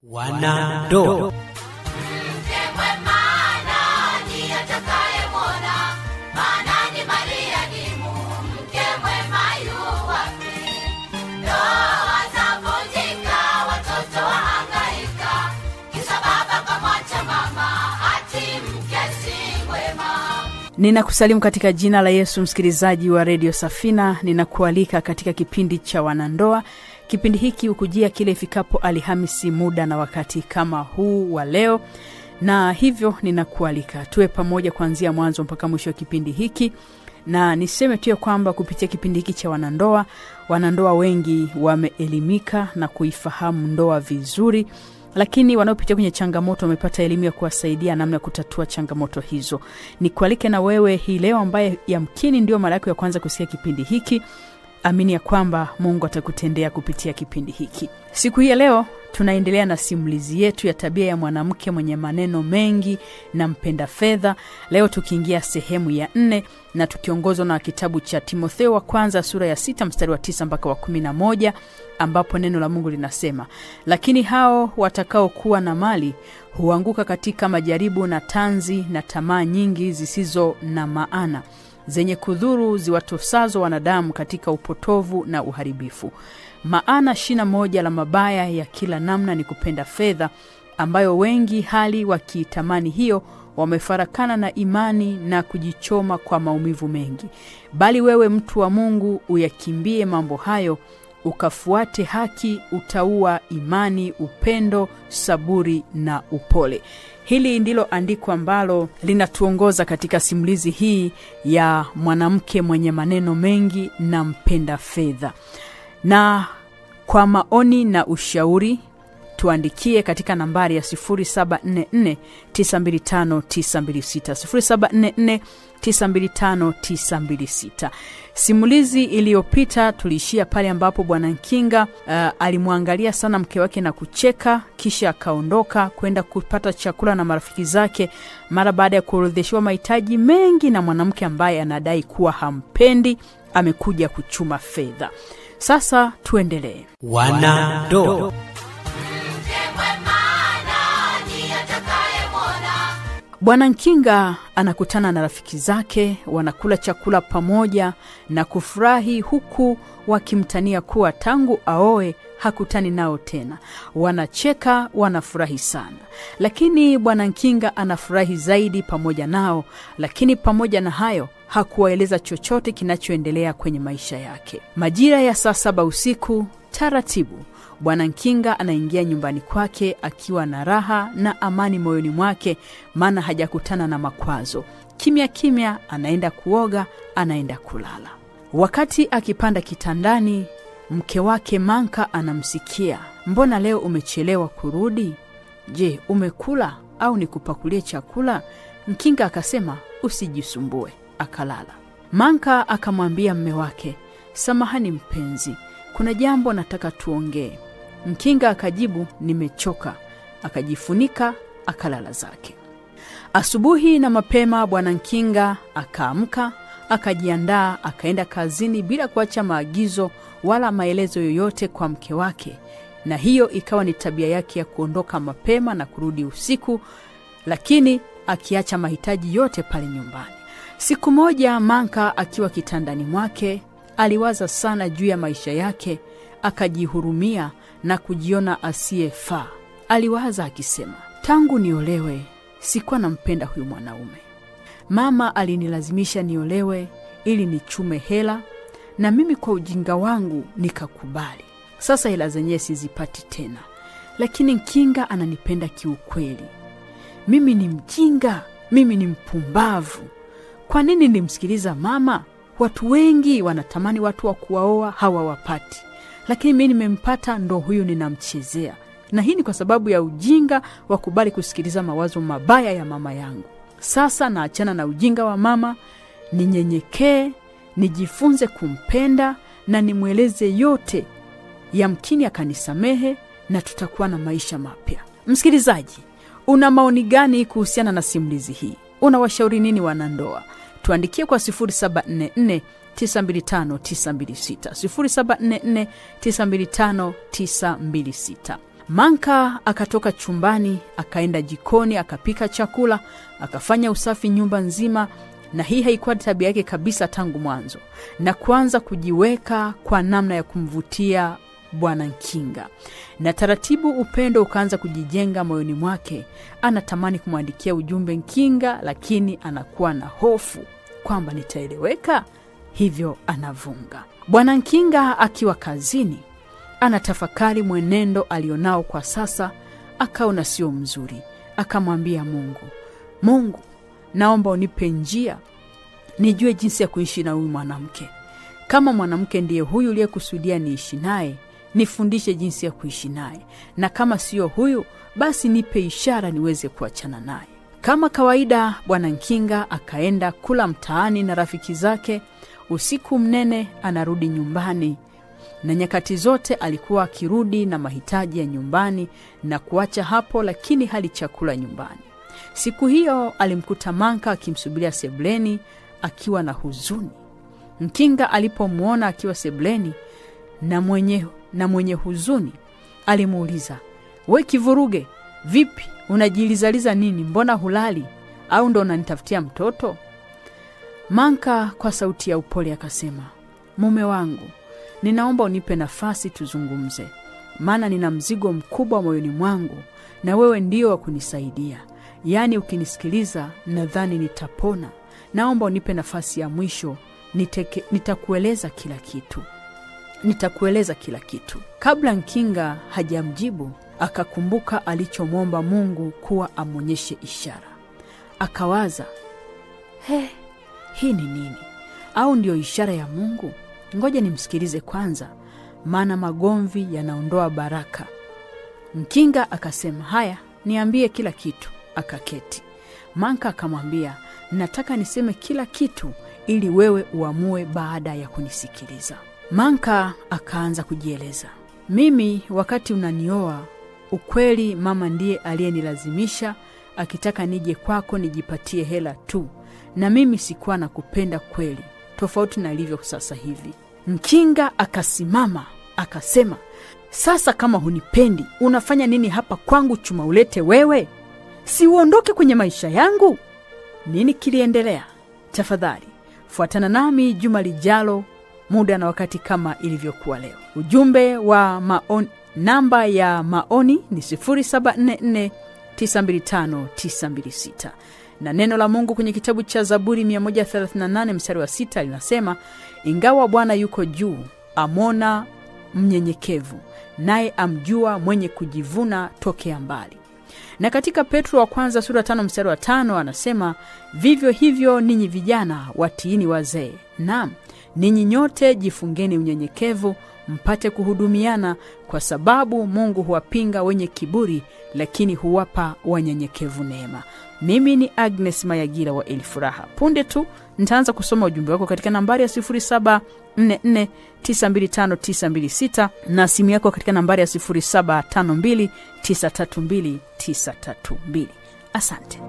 Wanandoa. Ninakusalimu katika jina la Yesu, msikilizaji wa Radio Safina. Ninakualika katika kipindi cha Wanandoa. Kipindi hiki hukujia kile ifikapo Alhamisi muda na wakati kama huu wa leo. Na hivyo ninakualika tuwe pamoja kuanzia mwanzo mpaka mwisho wa kipindi hiki. Na niseme tu kwamba kupitia kipindi hiki cha wanandoa wengi wameelimika na kuifahamu ndoa vizuri. Lakini wanaopitia kwenye changamoto wamepata elimu ya kuwasaidia namna ya kutatua changamoto hizo. Nikualike na wewe hii leo ambaye yamkini ndio mara yako ya kwanza kusikia kipindi hiki. Amini ya kwamba Mungu atakutendea kupitia kipindi hiki. Siku hii ya leo tunaendelea na simulizi yetu ya tabia ya mwanamke mwenye maneno mengi na mpenda fedha. Leo tukiingia sehemu ya 4 na tukiongozwa na kitabu cha Timotheo wa kwanza sura ya 6 mstari wa 9 mpaka wa 11, ambapo neno la Mungu linasema, lakini hao watakao kuwa na mali huanguka katika majaribu na tanzi na tamaa nyingi zisizo na maana, zenye kudhuru ziwatosazo wanadamu katika upotovu na uharibifu. Maana shina moja la mabaya ya kila namna ni kupenda fedha, ambayo wengi hali wakitamani hiyo wamefarakana na imani na kujichoma kwa maumivu mengi. Bali wewe mtu wa Mungu uyakimbie mambo hayo, ukafuate haki, utaua, imani, upendo, saburi na upole. Hili ndilo andiko ambalo linatuongoza katika simulizi hii ya mwanamke mwenye maneno mengi na mpenda fedha. Na kwa maoni na ushauri tuandikie katika nambari ya 0744925926 0744925926. Simulizi iliyopita tulishia pale ambapo Bwana Nkinga alimwangalia sana mke wake na kucheka, kisha akaondoka kwenda kupata chakula na marafiki zake mara baada ya kuorodheshwa mahitaji mengi na mwanamke ambaye anadai kuwa hampendi, amekuja kuchuma fedha. Sasa tuendelee. Wanandoa. Bwana Nkinga anakutana na rafiki zake, wanakula chakula pamoja na kufurahi, huku wakimtania kuwa tangu aoe hakutani nao tena. Wanacheka, wanafurahi sana. Lakini Bwana Nkinga anafurahi zaidi pamoja nao, lakini pamoja na hayo hakuwaeleza chochote kinachoendelea kwenye maisha yake. Majira ya saa 7 usiku, taratibu Bwana Nkinga anaingia nyumbani kwake akiwa na raha na amani moyoni mwake, maana hajakutana na makwazo. Kimya kimya anaenda kuoga, anaenda kulala. Wakati akipanda kitandani, mke wake Manka anamsikia, mbona leo umechelewa kurudi? Je, umekula au nikupakulie chakula? Nkinga akasema, usijisumbue, akalala. Manka akamwambia mume wake, samahani mpenzi, kuna jambo nataka tuongee. Nkinga akajibu, nimechoka, akajifunika, akalala zake. Asubuhi na mapema Bwana Nkinga akaamka, akajiandaa, akaenda kazini bila kuacha maagizo wala maelezo yoyote kwa mke wake. Na hiyo ikawa ni tabia yake ya kuondoka mapema na kurudi usiku, lakini akiacha mahitaji yote pale nyumbani. Siku moja Manka akiwa kitandani mwake aliwaza sana juu ya maisha yake, akajihurumia na kujiona asiyefaa. Aliwaza akisema, tangu niolewe sikuwa nampenda huyu mwanaume. Mama alinilazimisha niolewe ili nichume hela, na mimi kwa ujinga wangu nikakubali. Sasa hela zenyewe sizipati tena, lakini Nkinga ananipenda kiukweli. Mimi ni mjinga, mimi ni mpumbavu. Kwa nini nimsikiliza mama? Watu wengi wanatamani watu wa kuwaoa hawawapati, lakini mimi nimempata, ndo huyu ninamchezea. Na hii ni kwa sababu ya ujinga wa kubali kusikiliza mawazo mabaya ya mama yangu. Sasa naachana na ujinga wa mama, ninyenyekee, nijifunze kumpenda na nimweleze yote. Yamkini akanisamehe na tutakuwa na maisha mapya. Msikilizaji, una maoni gani kuhusiana na simulizi hii? Unawashauri nini wanandoa? Tuandikie kwa 0744925926 0744925926. Manka akatoka chumbani, akaenda jikoni, akapika chakula, akafanya usafi nyumba nzima, na hii haikuwa tabia yake kabisa tangu mwanzo, na kuanza kujiweka kwa namna ya kumvutia Bwana Nkinga. Na taratibu upendo ukaanza kujijenga moyoni mwake. Anatamani kumwandikia ujumbe Nkinga, lakini anakuwa na hofu kwamba nitaeleweka, hivyo anavunga. Bwana Nkinga akiwa kazini, anatafakari mwenendo alionao kwa sasa, akaona sio mzuri. Akamwambia Mungu, naomba unipe njia nijue jinsi ya kuishi na huyu mwanamke. Kama mwanamke ndiye huyu uliyekusudia niishi naye, nifundishe jinsi ya kuishi naye, na kama sio huyu, basi nipe ishara niweze kuachana naye. Kama kawaida, Bwana Nkinga akaenda kula mtaani na rafiki zake. Usiku mnene anarudi nyumbani, na nyakati zote alikuwa akirudi na mahitaji ya nyumbani na kuacha hapo, lakini hali chakula nyumbani. Siku hiyo alimkuta Manka akimsubiria sebleni akiwa na huzuni. Nkinga alipomuona akiwa sebleni na mwenye huzuni, alimuuliza, "We kivuruge, vipi? Unajilizaliza nini? Mbona hulali? Au ndo unanitafutia mtoto?" Manka kwa sauti ya upole akasema, "Mume wangu, ninaomba unipe nafasi tuzungumze. Maana nina mzigo mkubwa moyoni mwangu, na wewe ndio wa kunisaidia. Yaani ukinisikiliza nadhani nitapona. Naomba unipe nafasi ya mwisho, nitakueleza kila kitu." Kabla Nkinga hajamjibu, akakumbuka alichomwomba Mungu kuwa amonyeshe ishara. Akawaza, hii ni nini? Au ndio ishara ya Mungu? Ngoja nimsikilize kwanza, maana magomvi yanaondoa baraka. Nkinga akasema, "Haya, niambie kila kitu." Akaketi. Manka akamwambia, "Nataka niseme kila kitu ili wewe uamue baada ya kunisikiliza." Manka akaanza kujieleza, "Mimi wakati unanioa, ukweli mama ndiye aliyenilazimisha, akitaka nije kwako nijipatie hela tu, na mimi sikuwa nakupenda kweli, tofauti na ilivyo sasa hivi." Nkinga akasimama akasema, "Sasa kama hunipendi, unafanya nini hapa kwangu chuma ulete wewe? Si uondoke kwenye maisha yangu?" Nini kiliendelea? Tafadhali fuatana nami juma lijalo, muda na wakati kama ilivyokuwa leo. Ujumbe wa maoni, namba ya maoni ni 0744925926. Na neno la Mungu kwenye kitabu cha Zaburi 138 mstari wa 6 linasema, "Ingawa Bwana yuko juu, amona mnyenyekevu, naye amjua mwenye kujivuna tokea mbali." Na katika Petro wa kwanza sura 5 mstari wa 5 anasema, "Vivyo hivyo ninyi vijana watiini wazee. Naam, ninyi nyote jifungeni unyenyekevu, mpate kuhudumiana, kwa sababu Mungu huwapinga wenye kiburi, lakini huwapa wanyenyekevu neema." Mimi ni Agnes Mayagira wa Elifuraha. Punde tu nitaanza kusoma ujumbe wako katika nambari ya 0744925926 na simu yako katika nambari ya 0752932932. Asante.